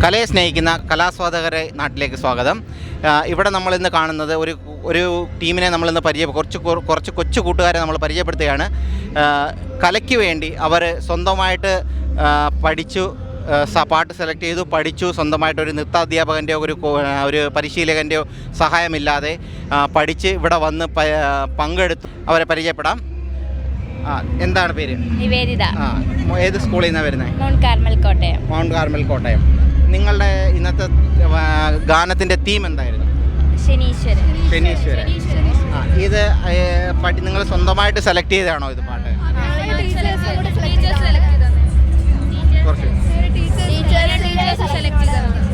കലയെ സ്നേഹിക്കുന്ന കലാസ്വാദകരെ നാട്ടിലേക്ക് സ്വാഗതം. ഇവിടെ നമ്മളിന്ന് കാണുന്നത് ഒരു ടീമിനെ നമ്മളിന്ന് കുറച്ച് കൊച്ചു കൂട്ടുകാരെ നമ്മൾ പരിചയപ്പെടുത്തുകയാണ്. കലയ്ക്ക് വേണ്ടി അവർ സ്വന്തമായിട്ട് പഠിച്ചു, പാട്ട് സെലക്ട് ചെയ്തു, പഠിച്ചു. സ്വന്തമായിട്ടൊരു നൃത്താധ്യാപകൻ്റെയോ ഒരു പരിശീലകൻ്റെയോ സഹായമില്ലാതെ പഠിച്ച് ഇവിടെ വന്ന് പങ്കെടുത്തു. അവരെ പരിചയപ്പെടാം. എന്താണ് പേര്? നിവേദിത. ഏത് സ്കൂളിൽ നിന്നാണ് വരുന്നത്? Mount Carmel Kottayam. നിങ്ങളുടെ ഇന്നത്തെ ഗാനത്തിൻ്റെ തീം എന്തായിരുന്നു? ശനീശ്വരൻ. ഇത് നിങ്ങൾ സ്വന്തമായിട്ട് സെലക്ട് ചെയ്തതാണോ ഇത് പാട്ട്?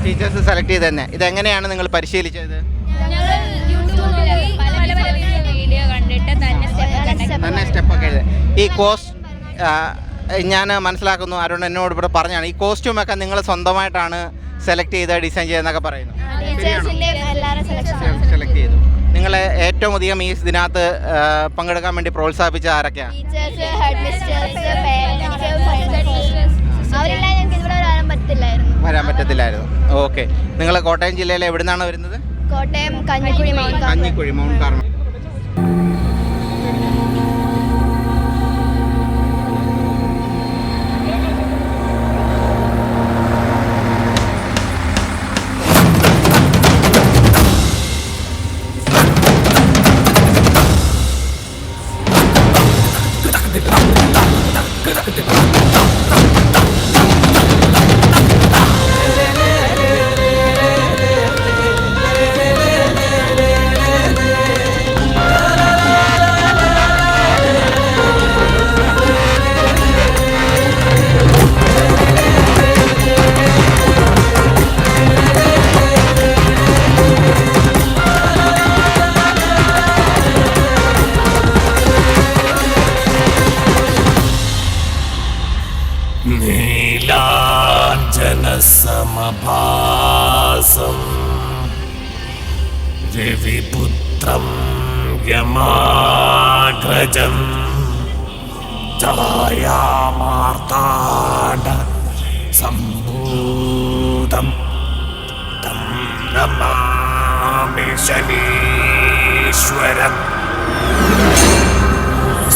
ടീച്ചേഴ്സ് സെലക്ട് ചെയ്ത് തന്നെ. ഇതെങ്ങനെയാണ് നിങ്ങൾ പരിശീലിച്ചത്? തന്നെ സ്റ്റെപ്പൊക്കെ എഴുതി. ഈ ഞാൻ മനസ്സിലാക്കുന്നു, അരുൺ എന്നോട് ഇവിടെ പറഞ്ഞാണ്, ഈ കോസ്റ്റ്യൂമൊക്കെ നിങ്ങൾ സ്വന്തമായിട്ടാണ് സെലക്ട് ചെയ്ത് ഡിസൈൻ ചെയ്തെന്നൊക്കെ പറയുന്നു. സെലക്ട് ചെയ്തു. നിങ്ങളെ ഏറ്റവും അധികം ഈ ഇതിനകത്ത് പങ്കെടുക്കാൻ വേണ്ടി പ്രോത്സാഹിപ്പിച്ച ആരൊക്കെയാണ്? വരാൻ പറ്റത്തില്ലായിരുന്നു. ഓക്കെ. നിങ്ങൾ കോട്ടയം ജില്ലയിലെ എവിടെ നിന്നാണ് വരുന്നത്? Kottayam Kanjikuzhi Mount Carmel. നീലാഞ്ജനസമഭാസം രവിപുത്രം യമാഗ്രജം ഛായാമാർത്താണ്ഡ സംഭൂതം തം നമാമി ശനീശ്വരം.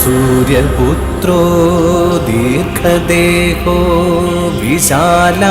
സൂര്യപുത്രോ ദീർഘദേഹോ വിശാല